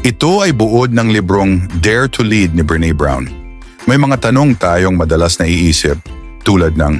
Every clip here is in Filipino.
Ito ay buod ng librong Dare to Lead ni Brené Brown. May mga tanong tayong madalas naiisip tulad ng,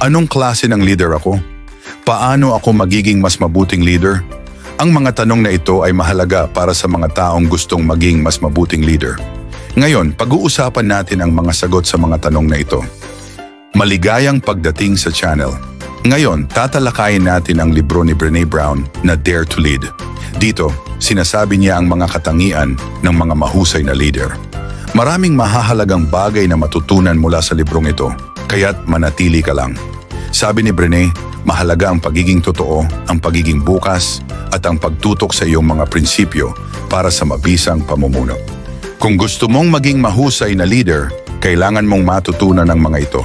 anong klase ng leader ako? Paano ako magiging mas mabuting leader? Ang mga tanong na ito ay mahalaga para sa mga taong gustong maging mas mabuting leader. Ngayon, pag-uusapan natin ang mga sagot sa mga tanong na ito. Maligayang pagdating sa channel. Ngayon, tatalakayin natin ang libro ni Brené Brown na Dare to Lead. Dito, sinasabi niya ang mga katangian ng mga mahusay na leader. Maraming mahahalagang bagay na matutunan mula sa librong ito, kaya't manatili ka lang. Sabi ni Brené, mahalaga ang pagiging totoo, ang pagiging bukas, at ang pagtutok sa iyong mga prinsipyo para sa mabisang pamumuno. Kung gusto mong maging mahusay na leader, kailangan mong matutunan ang mga ito.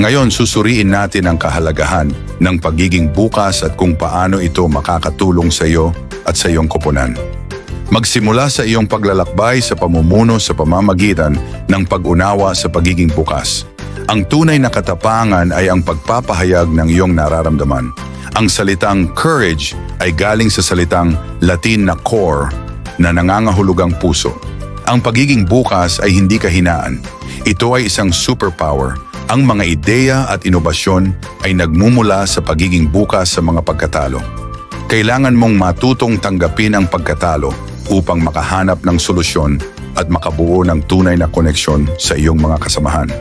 Ngayon, susuriin natin ang kahalagahan ng pagiging bukas at kung paano ito makakatulong sa iyo at sa iyong koponan. Magsimula sa iyong paglalakbay sa pamumuno sa pamamagitan ng pag-unawa sa pagiging bukas. Ang tunay na katapangan ay ang pagpapahayag ng iyong nararamdaman. Ang salitang courage ay galing sa salitang Latin na cor na nangangahulugang puso. Ang pagiging bukas ay hindi kahinaan. Ito ay isang superpower. Ang mga ideya at inobasyon ay nagmumula sa pagiging bukas sa mga pagkatalo. Kailangan mong matutong tanggapin ang pagkatalo upang makahanap ng solusyon at makabuo ng tunay na koneksyon sa iyong mga kasamahan.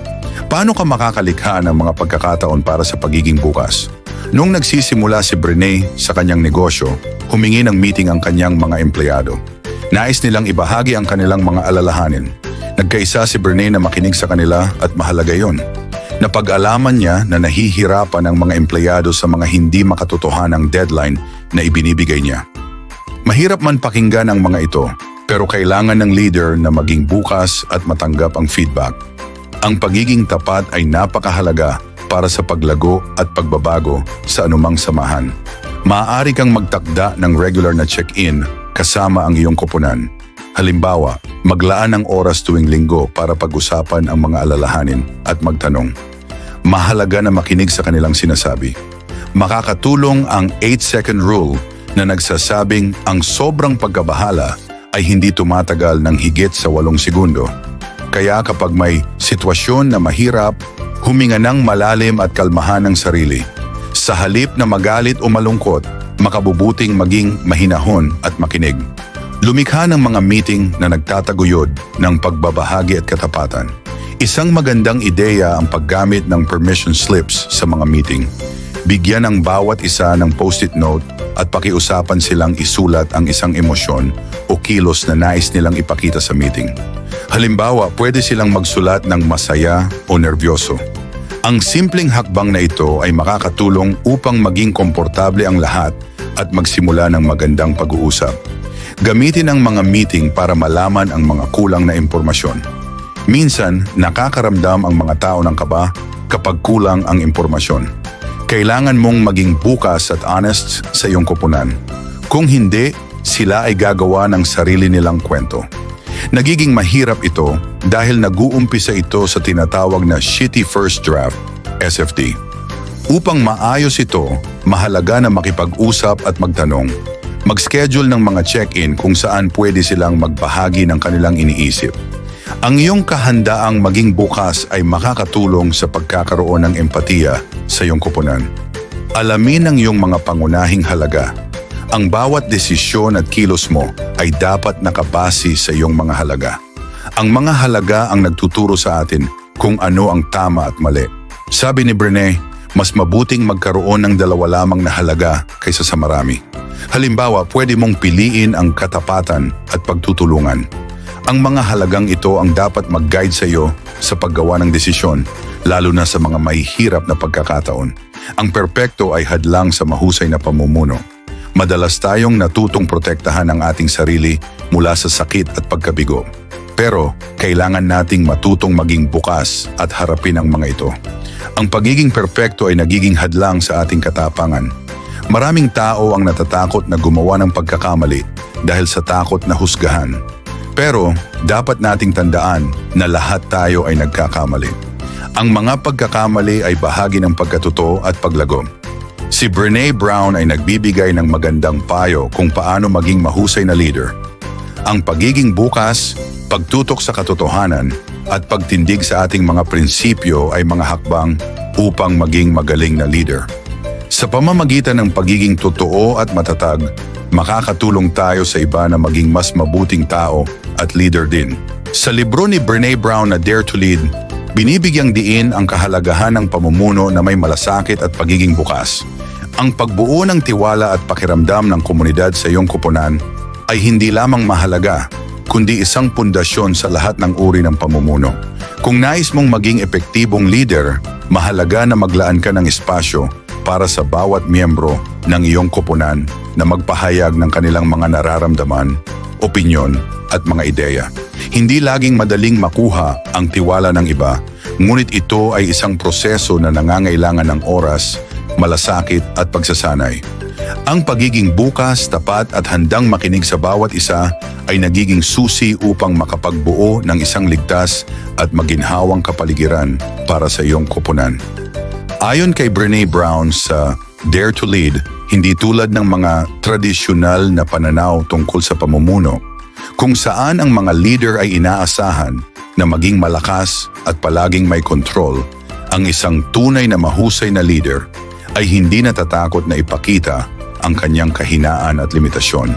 Paano ka makakalikha ng mga pagkakataon para sa pagiging bukas? Noong nagsisimula si Brené sa kanyang negosyo, humingi ng meeting ang kanyang mga empleyado. Nais nilang ibahagi ang kanilang mga alalahanin. Nagkaisa si Brené na makinig sa kanila at mahalaga yon. Napag-alaman niya na nahihirapan ang mga empleyado sa mga hindi makatotohanang deadline na ibinibigay niya. Mahirap man pakinggan ang mga ito, pero kailangan ng leader na maging bukas at matanggap ang feedback. Ang pagiging tapat ay napakahalaga para sa paglago at pagbabago sa anumang samahan. Maaari kang magtakda ng regular na check-in kasama ang iyong koponan. Halimbawa, maglaan ng oras tuwing linggo para pag-usapan ang mga alalahanin at magtanong. Mahalaga na makinig sa kanilang sinasabi. Makakatulong ang 8-second rule na nagsasabing ang sobrang pagkabahala ay hindi tumatagal ng higit sa 8 segundo. Kaya kapag may sitwasyon na mahirap, huminga ng malalim at kalmahan ng sarili. Sa halip na magalit o malungkot, makabubuting maging mahinahon at makinig. Lumikha ng mga meeting na nagtataguyod ng pagbabahagi at katapatan. Isang magandang ideya ang paggamit ng permission slips sa mga meeting. Bigyan ang bawat isa ng post-it note at pakiusapan silang isulat ang isang emosyon o kilos na nais nilang ipakita sa meeting. Halimbawa, pwede silang magsulat ng masaya o nerbyoso. Ang simpleng hakbang na ito ay makakatulong upang maging komportable ang lahat at magsimula ng magandang pag-uusap. Gamitin ang mga meeting para malaman ang mga kulang na impormasyon. Minsan, nakakaramdam ang mga tao ng kaba kapag kulang ang impormasyon. Kailangan mong maging bukas at honest sa iyong koponan. Kung hindi, sila ay gagawa ng sarili nilang kwento. Nagiging mahirap ito dahil nag-uumpisa ito sa tinatawag na shitty first draft, SFD. Upang maayos ito, mahalaga na makipag-usap at magtanong. Mag-schedule ng mga check-in kung saan pwede silang magbahagi ng kanilang iniisip. Ang iyong kahandaang maging bukas ay makakatulong sa pagkakaroon ng empatiya sa iyong koponan. Alamin ang iyong mga pangunahing halaga. Ang bawat desisyon at kilos mo ay dapat nakabase sa iyong mga halaga. Ang mga halaga ang nagtuturo sa atin kung ano ang tama at mali. Sabi ni Brené, mas mabuting magkaroon ng 2 lamang na halaga kaysa sa marami. Halimbawa, pwede mong piliin ang katapatan at pagtutulungan. Ang mga halagang ito ang dapat mag-guide sa iyo sa paggawa ng desisyon, lalo na sa mga mahihirap na pagkakataon. Ang perpekto ay hadlang sa mahusay na pamumuno. Madalas tayong natutong protektahan ang ating sarili mula sa sakit at pagkabigo. Pero kailangan nating matutong maging bukas at harapin ang mga ito. Ang pagiging perpekto ay nagiging hadlang sa ating katapangan. Maraming tao ang natatakot na gumawa ng pagkakamali dahil sa takot na husgahan. Pero dapat nating tandaan na lahat tayo ay nagkakamali. Ang mga pagkakamali ay bahagi ng pagkatotoo at paglago. Si Brené Brown ay nagbibigay ng magandang payo kung paano maging mahusay na leader. Ang pagiging bukas, pagtutok sa katotohanan, at pagtindig sa ating mga prinsipyo ay mga hakbang upang maging magaling na leader. Sa pamamagitan ng pagiging totoo at matatag, makakatulong tayo sa iba na maging mas mabuting tao at leader din. Sa libro ni Brené Brown na Dare to Lead, binibigyang diin ang kahalagahan ng pamumuno na may malasakit at pagiging bukas. Ang pagbuo ng tiwala at pakiramdam ng komunidad sa iyong koponan ay hindi lamang mahalaga, kundi isang pundasyon sa lahat ng uri ng pamumuno. Kung nais mong maging epektibong leader, mahalaga na maglaan ka ng espasyo para sa bawat miyembro ng iyong koponan na magpahayag ng kanilang mga nararamdaman, opinyon at mga ideya. Hindi laging madaling makuha ang tiwala ng iba, ngunit ito ay isang proseso na nangangailangan ng oras, malasakit at pagsasanay. Ang pagiging bukas, tapat at handang makinig sa bawat isa ay nagiging susi upang makapagbuo ng isang ligtas at maginhawang kapaligiran para sa iyong koponan. Ayon kay Brené Brown sa Dare to Lead, hindi tulad ng mga tradisyonal na pananaw tungkol sa pamumuno, kung saan ang mga leader ay inaasahan na maging malakas at palaging may control, ang isang tunay na mahusay na leader ay hindi natatakot na ipakita ang kanyang kahinaan at limitasyon.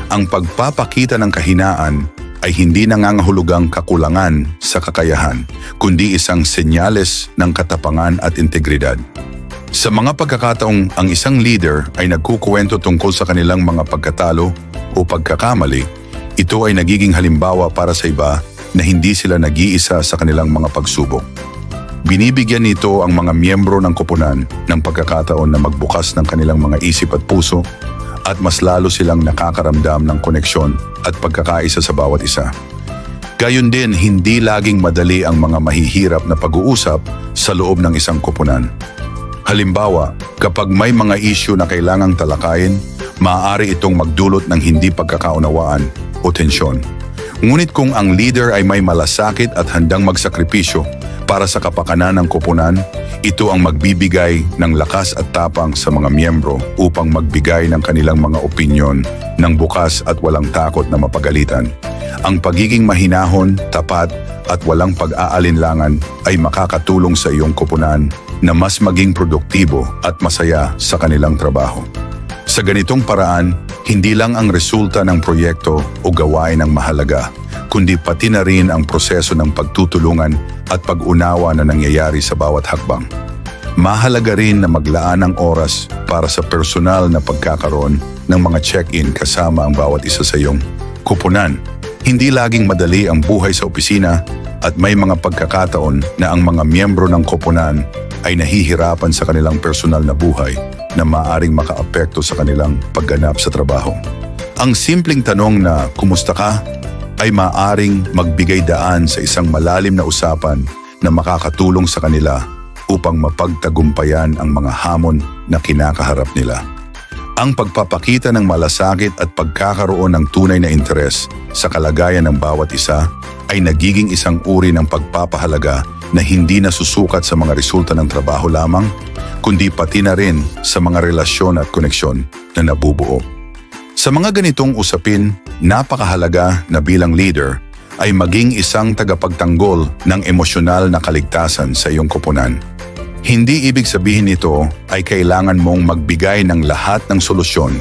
Ang pagpapakita ng kahinaan ay hindi nangangahulugang kakulangan sa kakayahan, kundi isang senyales ng katapangan at integridad. Sa mga pagkakataong ang isang leader ay nagkukuwento tungkol sa kanilang mga pagkatalo o pagkakamali, ito ay nagiging halimbawa para sa iba na hindi sila nag-iisa sa kanilang mga pagsubok. Binibigyan nito ang mga miyembro ng koponan ng pagkakataon na magbukas ng kanilang mga isip at puso at mas lalo silang nakakaramdam ng koneksyon at pagkakaisa sa bawat isa. Gayon din, hindi laging madali ang mga mahihirap na pag-uusap sa loob ng isang koponan. Halimbawa, kapag may mga isyu na kailangang talakayin, maaari itong magdulot ng hindi pagkakaunawaan o tensyon. Ngunit kung ang leader ay may malasakit at handang magsakripisyo para sa kapakanan ng koponan, ito ang magbibigay ng lakas at tapang sa mga miyembro upang magbigay ng kanilang mga opinyon ng bukas at walang takot na mapagalitan. Ang pagiging mahinahon, tapat at walang pag-aalinlangan ay makakatulong sa iyong koponan na mas maging produktibo at masaya sa kanilang trabaho. Sa ganitong paraan, hindi lang ang resulta ng proyekto o gawain ang mahalaga, kundi pati na rin ang proseso ng pagtutulungan at pag-unawa na nangyayari sa bawat hakbang. Mahalaga rin na maglaan ng oras para sa personal na pagkakaroon ng mga check-in kasama ang bawat isa sa iyong koponan. Hindi laging madali ang buhay sa opisina at may mga pagkakataon na ang mga miyembro ng koponan ay nahihirapan sa kanilang personal na buhay na maaaring makaapekto sa kanilang pagganap sa trabaho. Ang simpleng tanong na "Kumusta ka?" ay maaaring magbigay daan sa isang malalim na usapan na makakatulong sa kanila upang mapagtagumpayan ang mga hamon na kinakaharap nila. Ang pagpapakita ng malasakit at pagkakaroon ng tunay na interes sa kalagayan ng bawat isa ay nagiging isang uri ng pagpapahalaga na hindi nasusukat sa mga resulta ng trabaho lamang, kundi pati na rin sa mga relasyon at koneksyon na nabubuo. Sa mga ganitong usapin, napakahalaga na bilang leader ay maging isang tagapagtanggol ng emosyonal na kaligtasan sa iyong koponan. Hindi ibig sabihin nito ay kailangan mong magbigay ng lahat ng solusyon,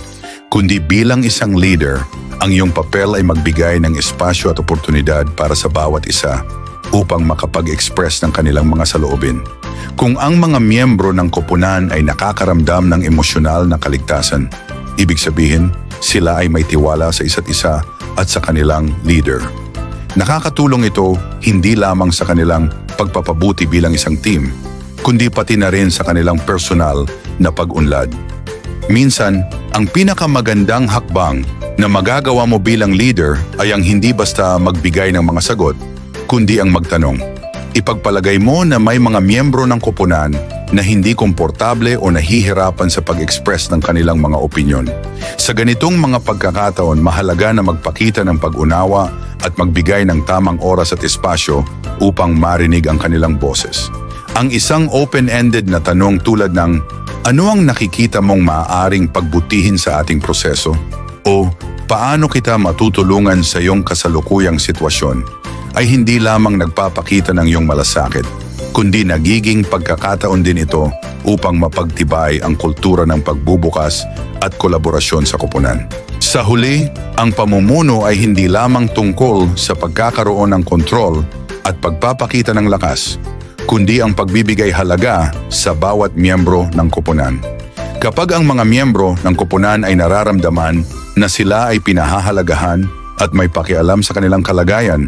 kundi bilang isang leader, ang iyong papel ay magbigay ng espasyo at oportunidad para sa bawat isa upang makapag-express ng kanilang mga saloobin. Kung ang mga miyembro ng koponan ay nakakaramdam ng emosyonal na kaligtasan, ibig sabihin, sila ay may tiwala sa isa't isa at sa kanilang leader. Nakakatulong ito hindi lamang sa kanilang pagpapabuti bilang isang team, kundi pati na rin sa kanilang personal na pag-unlad. Minsan, ang pinakamagandang hakbang na magagawa mo bilang leader ay ang hindi basta magbigay ng mga sagot, kundi ang magtanong. Ipagpalagay mo na may mga miyembro ng koponan na hindi komportable o nahihirapan sa pag-express ng kanilang mga opinyon. Sa ganitong mga pagkakataon, mahalaga na magpakita ng pag-unawa at magbigay ng tamang oras at espasyo upang marinig ang kanilang boses. Ang isang open-ended na tanong tulad ng, "Ano ang nakikita mong maaaring pagbutihin sa ating proseso?" o paano kita matutulungan sa iyong kasalukuyang sitwasyon ay hindi lamang nagpapakita ng iyong malasakit, kundi nagiging pagkakataon din ito upang mapagtibay ang kultura ng pagbubukas at kolaborasyon sa koponan. Sa huli, ang pamumuno ay hindi lamang tungkol sa pagkakaroon ng kontrol at pagpapakita ng lakas, kundi ang pagbibigay halaga sa bawat miyembro ng koponan. Kapag ang mga miyembro ng koponan ay nararamdaman na sila ay pinahahalagahan at may pakialam sa kanilang kalagayan,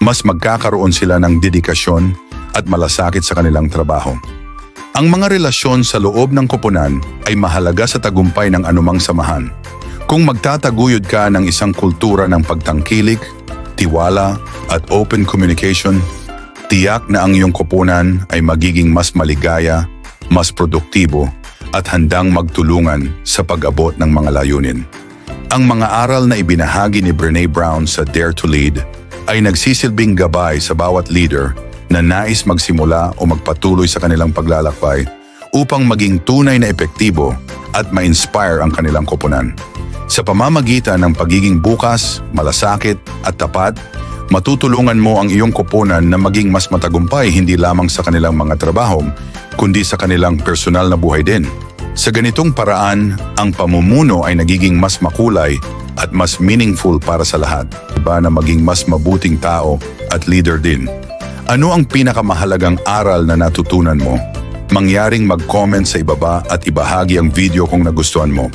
mas magkakaroon sila ng dedikasyon at malasakit sa kanilang trabaho. Ang mga relasyon sa loob ng koponan ay mahalaga sa tagumpay ng anumang samahan. Kung magtataguyod ka ng isang kultura ng pagtangkilik, tiwala at open communication, tiyak na ang iyong koponan ay magiging mas maligaya, mas produktibo at handang magtulungan sa pag-abot ng mga layunin. Ang mga aral na ibinahagi ni Brené Brown sa Dare to Lead ay nagsisilbing gabay sa bawat leader na nais magsimula o magpatuloy sa kanilang paglalakbay upang maging tunay na epektibo at ma-inspire ang kanilang koponan. Sa pamamagitan ng pagiging bukas, malasakit at tapat, matutulungan mo ang iyong koponan na maging mas matagumpay hindi lamang sa kanilang mga trabaho, kundi sa kanilang personal na buhay din. Sa ganitong paraan, ang pamumuno ay nagiging mas makulay at mas meaningful para sa lahat, iba na maging mas mabuting tao at leader din. Ano ang pinakamahalagang aral na natutunan mo? Mangyaring mag-comment sa ibaba at ibahagi ang video kung nagustuhan mo.